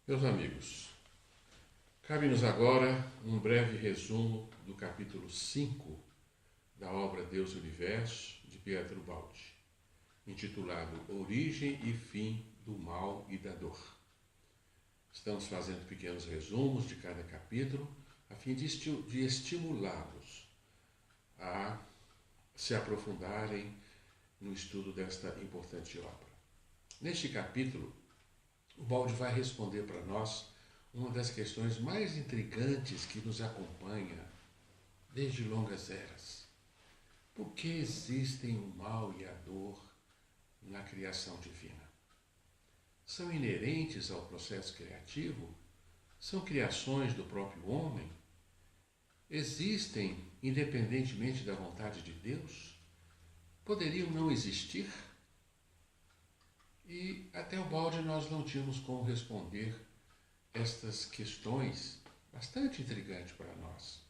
Meus amigos, cabe-nos agora um breve resumo do capítulo 5 da obra Deus e o Universo, de Pietro Baldi, intitulado Origem e Fim do Mal e da Dor. Estamos fazendo pequenos resumos de cada capítulo, a fim de estimulá-los a se aprofundarem no estudo desta importante obra. Neste capítulo, o Baldi vai responder para nós uma das questões mais intrigantes que nos acompanha desde longas eras. Por que existem o mal e a dor na criação divina? São inerentes ao processo criativo? São criações do próprio homem? Existem independentemente da vontade de Deus? Poderiam não existir? E até o Baldi nós não tínhamos como responder estas questões bastante intrigantes para nós.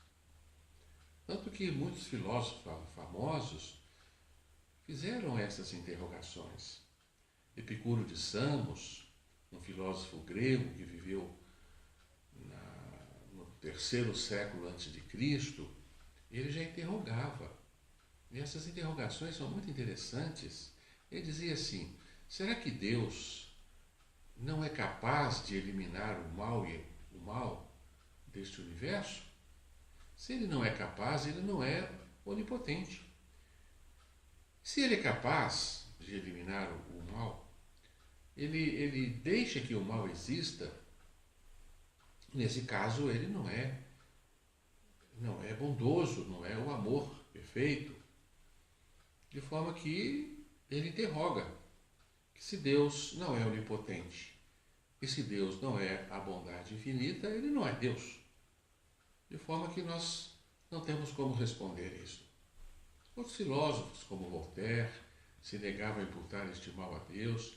Tanto que muitos filósofos famosos fizeram essas interrogações. Epicuro de Samos, um filósofo grego que viveu no terceiro século antes de Cristo, ele já interrogava. E essas interrogações são muito interessantes. Ele dizia assim: será que Deus não é capaz de eliminar o mal deste universo? Se ele não é capaz, ele não é onipotente. Se ele é capaz de eliminar o mal, ele deixa que o mal exista. Nesse caso, ele não é bondoso, não é o amor perfeito. De forma que ele interroga que se Deus não é onipotente e se Deus não é a bondade infinita, ele não é Deus. De forma que nós não temos como responder isso. Outros filósofos, como Voltaire, se negavam a imputar este mal a Deus,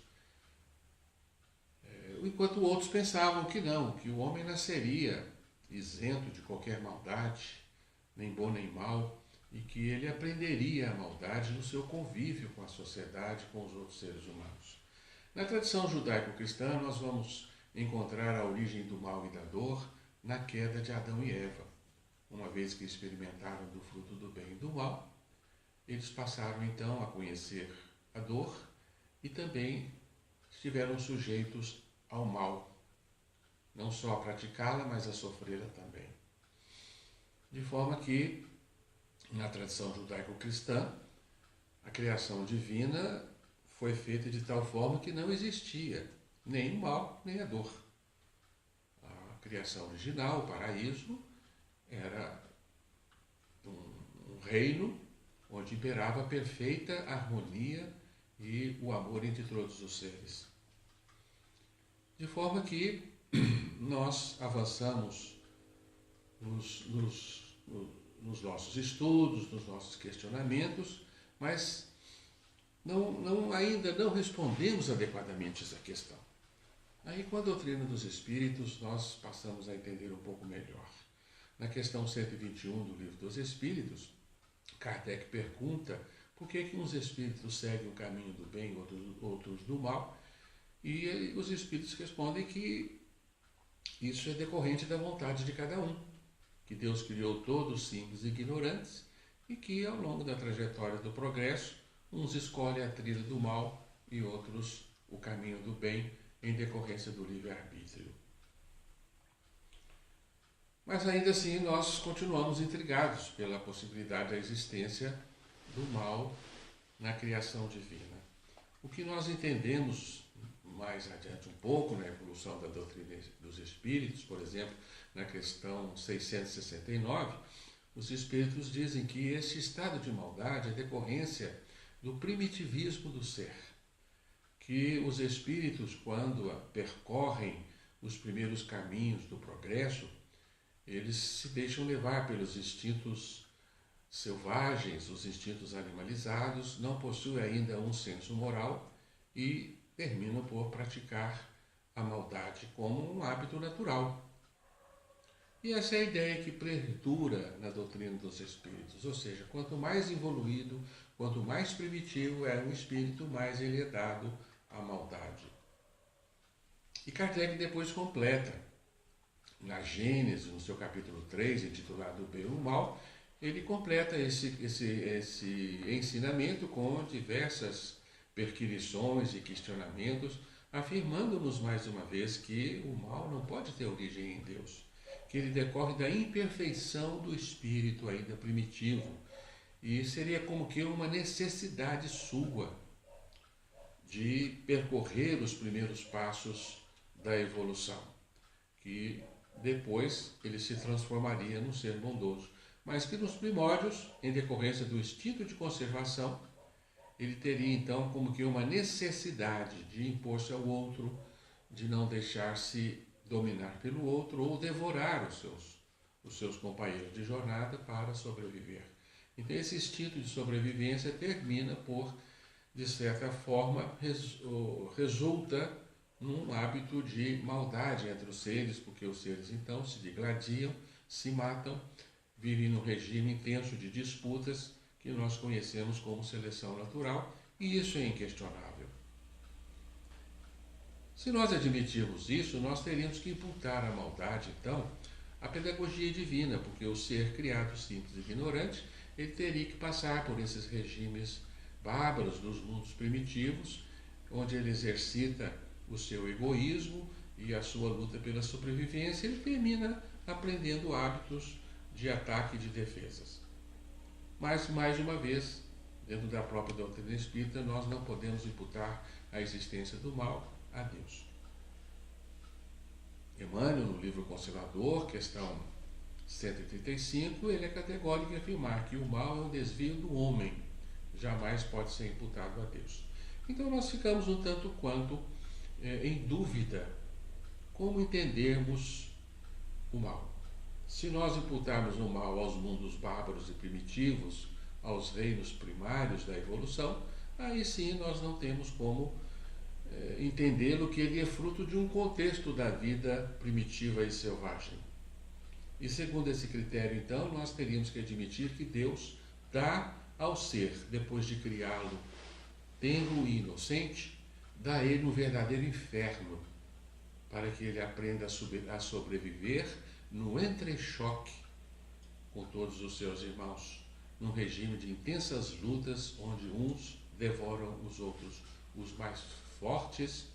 enquanto outros pensavam que não, que o homem nasceria isento de qualquer maldade, nem bom nem mal, e que ele aprenderia a maldade no seu convívio com a sociedade, com os outros seres humanos. Na tradição judaico-cristã, nós vamos encontrar a origem do mal e da dor na queda de Adão e Eva. Uma vez que experimentaram do fruto do bem e do mal, eles passaram então a conhecer a dor e também estiveram sujeitos ao mal, não só a praticá-la, mas a sofrê-la também. De forma que, na tradição judaico-cristã, a criação divina foi feita de tal forma que não existia nem o mal, nem a dor. A criação original, o paraíso, era um reino onde imperava a perfeita harmonia e o amor entre todos os seres. De forma que nós avançamos nos nossos estudos, nos nossos questionamentos, mas ainda não respondemos adequadamente essa questão. Aí, com a doutrina dos Espíritos, nós passamos a entender um pouco melhor. Na questão 121 do Livro dos Espíritos, Kardec pergunta por que uns espíritos seguem o caminho do bem, outros do mal, e os Espíritos respondem que isso é decorrente da vontade de cada um, que Deus criou todos simples e ignorantes, e que, ao longo da trajetória do progresso, uns escolhem a trilha do mal e outros o caminho do bem, em decorrência do livre-arbítrio. Mas ainda assim nós continuamos intrigados pela possibilidade da existência do mal na criação divina. O que nós entendemos mais adiante um pouco na evolução da doutrina dos Espíritos, por exemplo, na questão 669, os Espíritos dizem que este estado de maldade é decorrência do primitivismo do ser, que os espíritos, quando percorrem os primeiros caminhos do progresso, eles se deixam levar pelos instintos selvagens, os instintos animalizados, não possuem ainda um senso moral e terminam por praticar a maldade como um hábito natural. E essa é a ideia que perdura na doutrina dos espíritos, ou seja, quanto mais evoluído, quanto mais primitivo é um espírito, mais ele é dado à maldade. E Kardec depois completa, na Gênesis, no seu capítulo 3, intitulado O Bem e o Mal, ele completa esse ensinamento com diversas perquisições e questionamentos, afirmando-nos mais uma vez que o mal não pode ter origem em Deus, que ele decorre da imperfeição do espírito ainda primitivo, e seria como que uma necessidade sua de percorrer os primeiros passos da evolução, que depois ele se transformaria num ser bondoso, mas que nos primórdios, em decorrência do instinto de conservação, ele teria então como que uma necessidade de impor-se ao outro, de não deixar-se dominar pelo outro ou devorar os seus companheiros de jornada para sobreviver. Então esse instinto de sobrevivência termina por, de certa forma, resulta num hábito de maldade entre os seres, porque os seres então se digladiam, se matam, vivem num regime intenso de disputas que nós conhecemos como seleção natural, e isso é inquestionável. Se nós admitirmos isso, nós teríamos que imputar à maldade, então, a pedagogia divina, porque o ser criado simples e ignorante, ele teria que passar por esses regimes bárbaros dos mundos primitivos, onde ele exercita o seu egoísmo e a sua luta pela sobrevivência, ele termina aprendendo hábitos de ataque e de defesas. Mas, mais uma vez, dentro da própria doutrina espírita, nós não podemos imputar a existência do mal a Deus. Emmanuel, no livro Consolador, questão 135, ele é categórico em afirmar que o mal é um desvio do homem, jamais pode ser imputado a Deus. Então nós ficamos um tanto quanto em dúvida como entendermos o mal. Se nós imputarmos o mal aos mundos bárbaros e primitivos, aos reinos primários da evolução, aí sim nós não temos como entendê-lo, que ele é fruto de um contexto da vida primitiva e selvagem. E segundo esse critério, então, nós teríamos que admitir que Deus dá ao ser, depois de criá-lo tenro e inocente, dá a ele um verdadeiro inferno, para que ele aprenda a sobreviver no entrechoque com todos os seus irmãos, num regime de intensas lutas, onde uns devoram os outros. Os mais fortes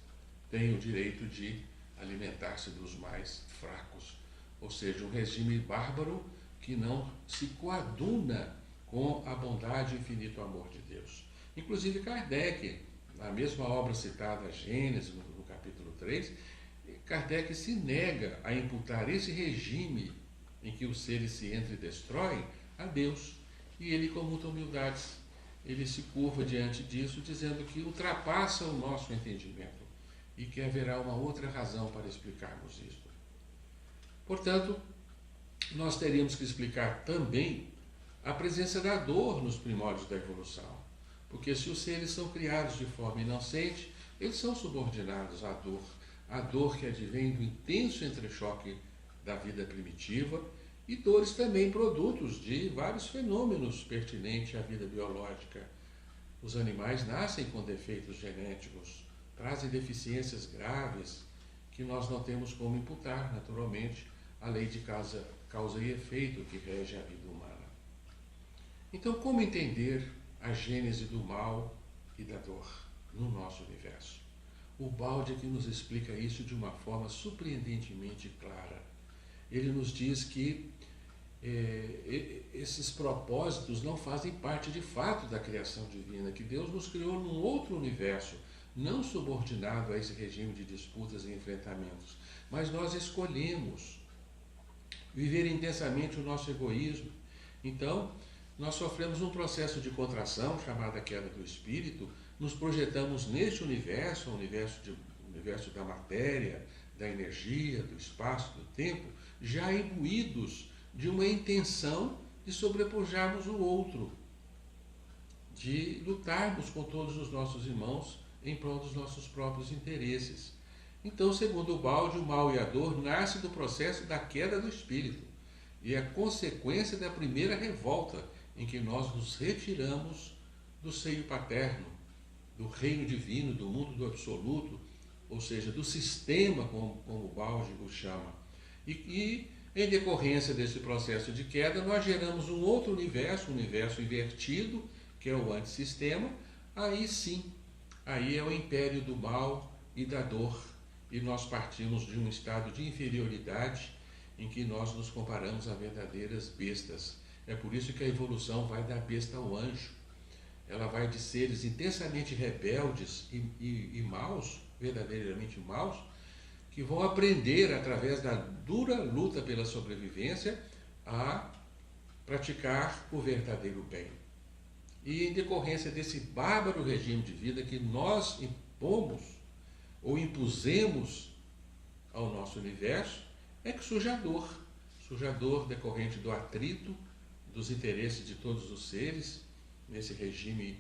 têm o direito de alimentar-se dos mais fracos, ou seja, um regime bárbaro que não se coaduna com a bondade e o infinito amor de Deus. Inclusive Kardec, na mesma obra citada, Gênesis, no capítulo 3, Kardec se nega a imputar esse regime em que os seres se entram e destroem a Deus. E ele, com muita humildade, ele se curva diante disso, dizendo que ultrapassa o nosso entendimento e que haverá uma outra razão para explicarmos isto. Portanto, nós teríamos que explicar também a presença da dor nos primórdios da evolução. Porque se os seres são criados de forma inocente, eles são subordinados à dor que advém do intenso entrechoque da vida primitiva, e dores também produtos de vários fenômenos pertinentes à vida biológica. Os animais nascem com defeitos genéticos, trazem deficiências graves que nós não temos como imputar, naturalmente, à lei de causa e efeito que rege a vida humana. Então, como entender a gênese do mal e da dor no nosso universo? O Balde é que nos explica isso de uma forma surpreendentemente clara. Ele nos diz que esses propósitos não fazem parte de fato da criação divina, que Deus nos criou num outro universo, não subordinado a esse regime de disputas e enfrentamentos, mas nós escolhemos viver intensamente o nosso egoísmo. Então, nós sofremos um processo de contração, chamada queda do espírito, nos projetamos neste universo, o universo da matéria, da energia, do espaço, do tempo, já imbuídos de uma intenção de sobrepujarmos o outro, de lutarmos com todos os nossos irmãos em prol dos nossos próprios interesses. Então, segundo o Balde, o mal e a dor nascem do processo da queda do espírito e é consequência da primeira revolta em que nós nos retiramos do seio paterno, do reino divino, do mundo do absoluto, ou seja, do sistema, como Bauge o chama. E em decorrência desse processo de queda, nós geramos um outro universo, um universo invertido, que é o antissistema. Aí sim, aí é o império do mal e da dor, e nós partimos de um estado de inferioridade em que nós nos comparamos a verdadeiras bestas. É por isso que a evolução vai da besta ao anjo. Ela vai de seres intensamente rebeldes e maus, verdadeiramente maus, que vão aprender, através da dura luta pela sobrevivência, a praticar o verdadeiro bem. E em decorrência desse bárbaro regime de vida que nós impomos ou impusemos ao nosso universo, é que surge a dor decorrente do atrito, dos interesses de todos os seres, nesse regime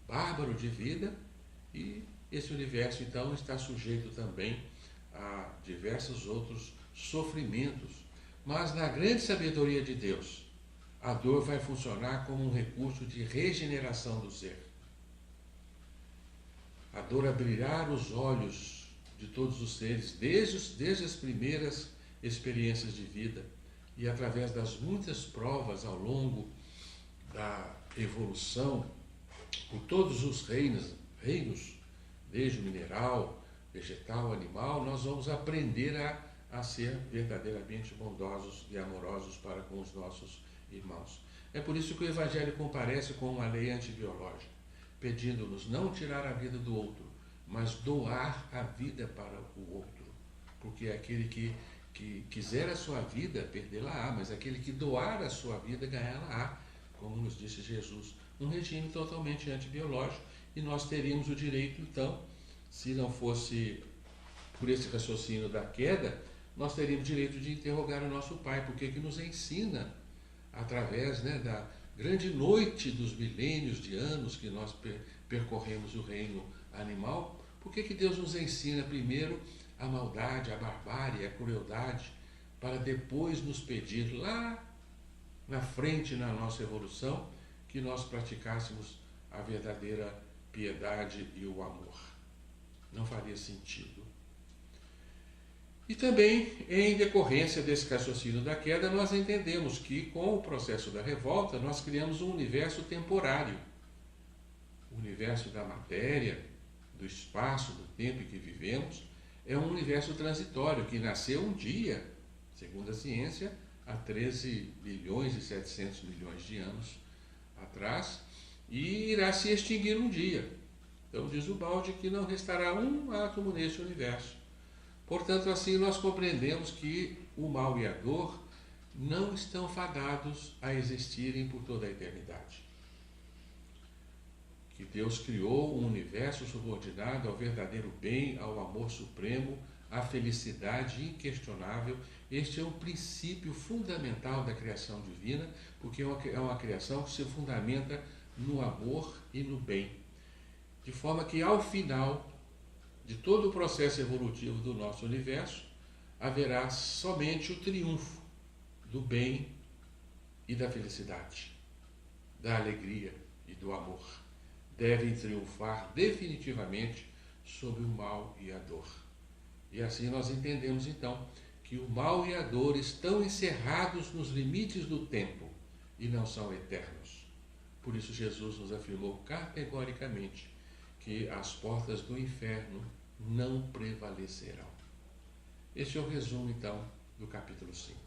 bárbaro de vida, e esse universo então está sujeito também a diversos outros sofrimentos. Mas na grande sabedoria de Deus, a dor vai funcionar como um recurso de regeneração do ser. A dor abrirá os olhos de todos os seres, desde as primeiras experiências de vida, e através das muitas provas ao longo da evolução, por todos os reinos, desde o mineral, vegetal, animal, nós vamos aprender a ser verdadeiramente bondosos e amorosos para com os nossos irmãos. É por isso que o Evangelho comparece com uma lei antibiológica, pedindo-nos não tirar a vida do outro, mas doar a vida para o outro. Porque aquele que quiser a sua vida, perdê-la-á, mas aquele que doar a sua vida, ganhá-la-á, como nos disse Jesus. Um regime totalmente antibiológico, e nós teríamos o direito, então, se não fosse por esse raciocínio da queda, nós teríamos direito de interrogar o nosso Pai, porque que nos ensina, através da grande noite dos milênios de anos que nós percorremos o reino animal, por que Deus nos ensina primeiro a maldade, a barbárie, a crueldade, para depois nos pedir lá na frente, na nossa evolução, que nós praticássemos a verdadeira piedade e o amor? Não faria sentido. E também, em decorrência desse raciocínio da queda, nós entendemos que, com o processo da revolta, nós criamos um universo temporário. O universo da matéria, do espaço, do tempo em que vivemos, é um universo transitório, que nasceu um dia, segundo a ciência, há 13 bilhões e 700 milhões de anos atrás, e irá se extinguir um dia. Então diz o Bauge que não restará um átomo neste universo. Portanto, assim nós compreendemos que o mal e a dor não estão fadados a existirem por toda a eternidade. Que Deus criou um universo subordinado ao verdadeiro bem, ao amor supremo, à felicidade inquestionável. Este é um princípio fundamental da criação divina, porque é uma criação que se fundamenta no amor e no bem. De forma que, ao final de todo o processo evolutivo do nosso universo, haverá somente o triunfo do bem e da felicidade, da alegria e do amor. Devem triunfar definitivamente sobre o mal e a dor. E assim nós entendemos então que o mal e a dor estão encerrados nos limites do tempo e não são eternos. Por isso Jesus nos afirmou categoricamente que as portas do inferno não prevalecerão. Este é o resumo então do capítulo 5.